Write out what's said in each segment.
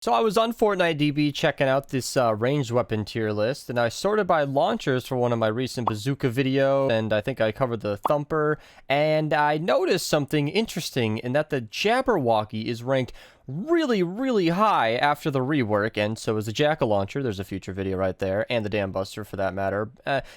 So I was on Fortnite DB checking out this ranged weapon tier list, and I sorted by launchers for one of my recent bazooka video, and I think I covered the thumper, and I noticed something interesting in that the Jabberwocky is ranked really high after the rework, and so is the jackal launcher. There's a future video right there, and the dam buster for that matter.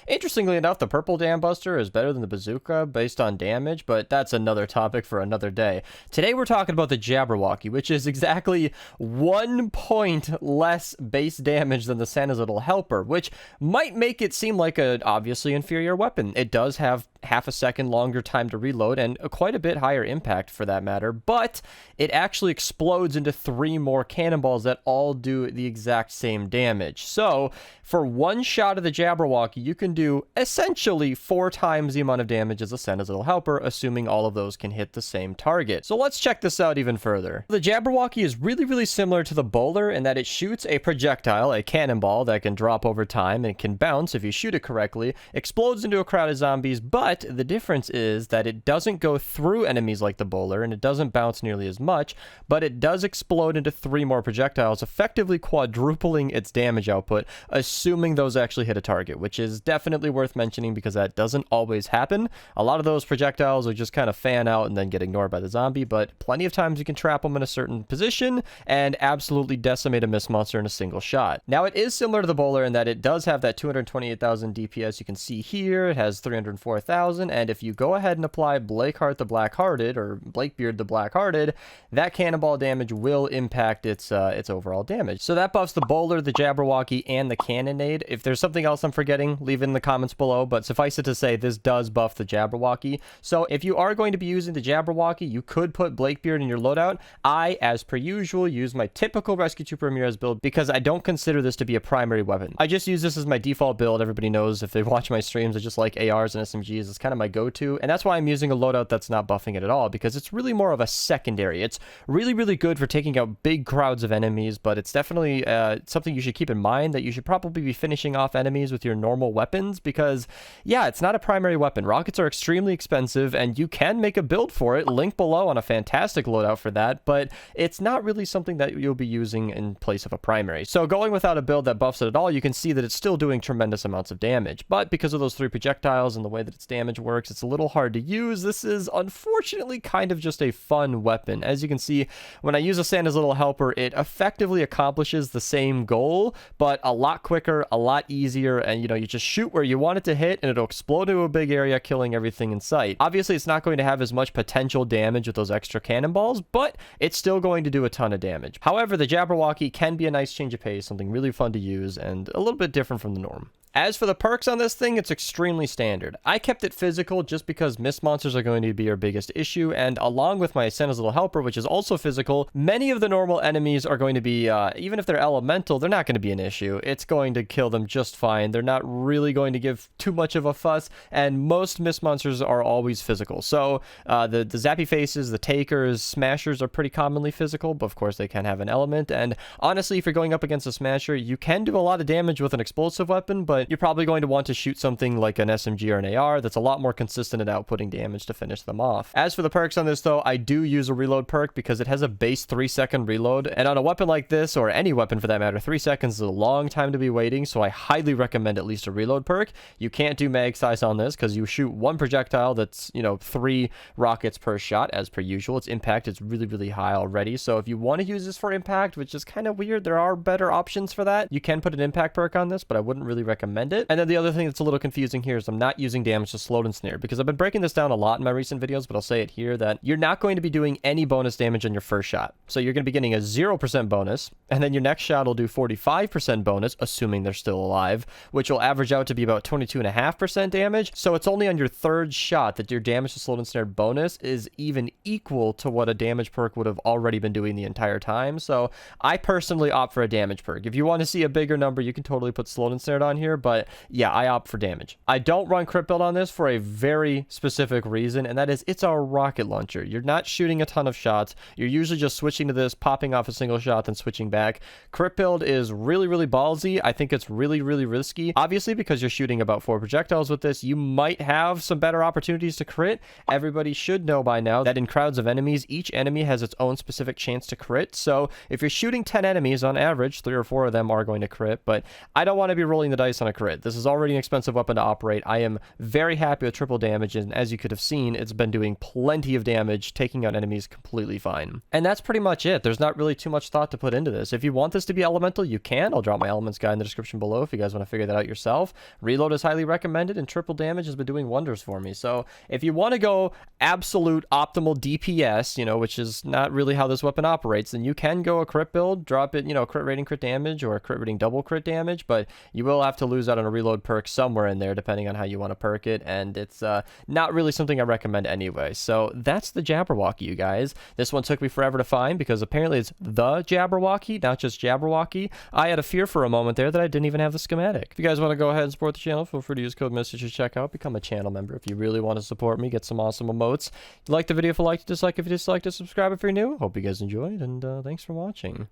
Interestingly enough, the purple dam buster is better than the bazooka based on damage, but that's another topic for another day. Today we're talking about the Jabberwocky, which is exactly 1 point less base damage than the Santa's Little Helper, which might make it seem like an obviously inferior weapon. It does have half a second longer time to reload and quite a bit higher impact for that matter, but it actually explodes into 3 more cannonballs that all do the exact same damage. So for one shot of the Jabberwocky, you can do essentially 4 times the amount of damage as the Santa's Little Helper, assuming all of those can hit the same target. So let's check this out even further. The Jabberwocky is really similar to the bowler in that it shoots a projectile, a cannonball that can drop over time and can bounce if you shoot it correctly, explodes into a crowd of zombies, but the difference is that it doesn't go through enemies like the bowler and it doesn't bounce nearly as much, but it does explode into 3 more projectiles, effectively quadrupling its damage output, assuming those actually hit a target, which is definitely worth mentioning because that doesn't always happen. A lot of those projectiles will just kind of fan out and then get ignored by the zombie, but plenty of times you can trap them in a certain position and absolutely decimate a mist monster in a single shot. Now, it is similar to the bowler in that it does have that 228,000 DPS you can see here. It has 304,000, and if you go ahead and apply Blakeheart the Blackhearted, or Blakebeard the Blackhearted, that cannonball damage will impact its overall damage. So that buffs the bowler, the Jabberwocky, and the cannonade. If there's something else I'm forgetting, leave it in the comments below, but suffice it to say, this does buff the Jabberwocky. So if you are going to be using the Jabberwocky, you could put Blakebeard in your loadout. I, as per usual, use my typical Rescue Trooper Ramirez build because I don't consider this to be a primary weapon. I just use this as my default build. Everybody knows if they watch my streams, I just like ARs and SMGs. It's kind of my go-to, and that's why I'm using a loadout that's not buffing it at all, because it's really more of a secondary. It's really good for taking out big crowds of enemies, but it's definitely something you should keep in mind, that you should probably be finishing off enemies with your normal weapons, because yeah, it's not a primary weapon. Rockets are extremely expensive, and you can make a build for it, link below on a fantastic loadout for that, but it's not really something that you'll be using in place of a primary. So going without a build that buffs it at all, you can see that it's still doing tremendous amounts of damage, but because of those 3 projectiles and the way that its damage works, it's a little hard to use. This is unfortunately kind of just a fun weapon. As you can see, when I use a Santa's Little Helper, it effectively accomplishes the same goal, but a lot quicker, a lot easier, and you just shoot where you want it to hit and it'll explode into a big area, killing everything in sight. Obviously, it's not going to have as much potential damage with those extra cannonballs, but it's still going to do a ton of damage. However, the Jabberwocky can be a nice change of pace, something really fun to use and a little bit different from the norm. As for the perks on this thing, it's extremely standard. I kept it physical just because mist monsters are going to be your biggest issue, and along with my Santa's Little Helper, which is also physical, many of the normal enemies are going to be, even if they're elemental, they're not going to be an issue. It's going to kill them just fine. They're not really going to give too much of a fuss, and most mist monsters are always physical. So the zappy faces, the takers, smashers are pretty commonly physical, but of course they can have an element, and honestly, if you're going up against a smasher, you can do a lot of damage with an explosive weapon, but you're probably going to want to shoot something like an SMG or an AR that's a lot more consistent at outputting damage to finish them off. As for the perks on this though, I do use a reload perk because it has a base 3-second reload, and on a weapon like this, or any weapon for that matter, 3 seconds is a long time to be waiting, so I highly recommend at least a reload perk. You can't do mag size on this because you shoot 1 projectile that's, 3 rockets per shot as per usual. Its impact is really high already, so if you want to use this for impact, which is kind of weird, there are better options for that. You can put an impact perk on this, but I wouldn't really recommend it. And then the other thing that's a little confusing here is I'm not using damage to slowed and snare, because I've been breaking this down a lot in my recent videos, but I'll say it here that you're not going to be doing any bonus damage on your first shot. So you're going to be getting a 0% bonus, and then your next shot will do 45% bonus, assuming they're still alive, which will average out to be about 22.5% damage. So it's only on your 3rd shot that your damage to slowed and snared bonus is even equal to what a damage perk would have already been doing the entire time. So I personally opt for a damage perk. If you want to see a bigger number, you can totally put slowed and snared on here, but yeah, I opt for damage. I don't run crit build on this for a very specific reason, and that is it's a rocket launcher. You're not shooting a ton of shots. You're usually just switching to this, popping off a single shot, then switching back. Crit build is really, really ballsy. I think it's really, really risky. Obviously, because you're shooting about 4 projectiles with this, you might have some better opportunities to crit. Everybody should know by now that in crowds of enemies, each enemy has its own specific chance to crit. So if you're shooting 10 enemies on average, 3 or 4 of them are going to crit, but I don't want to be rolling the dice on a crit. This is already an expensive weapon to operate. I am very happy with triple damage, and as you could have seen, it's been doing plenty of damage, taking out enemies completely fine. And that's pretty much it. There's not really too much thought to put into this. If you want this to be elemental, you can. I'll drop my elements guide in the description below if you guys want to figure that out yourself. Reload is highly recommended, and triple damage has been doing wonders for me. So if you want to go absolute optimal DPS, you know, which is not really how this weapon operates, then you can go a crit build, drop it, you know, crit rating crit damage or crit rating double crit damage, but you will have to lose out on a reload perk somewhere in there depending on how you want to perk it, and it's not really something I recommend anyway. So that's the Jabberwocky, you guys. This one took me forever to find because apparently it's the Jabberwocky, not just Jabberwocky. I had a fear for a moment there that I didn't even have the schematic. If you guys want to go ahead and support the channel, feel free to use code Mista to check out. Become a channel member if you really want to support me. Get some awesome emotes. If you like the video, if you liked it, dislike if you disliked it, subscribe if you're new. Hope you guys enjoyed, and thanks for watching.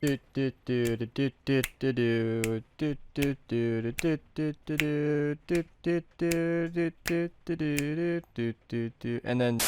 And then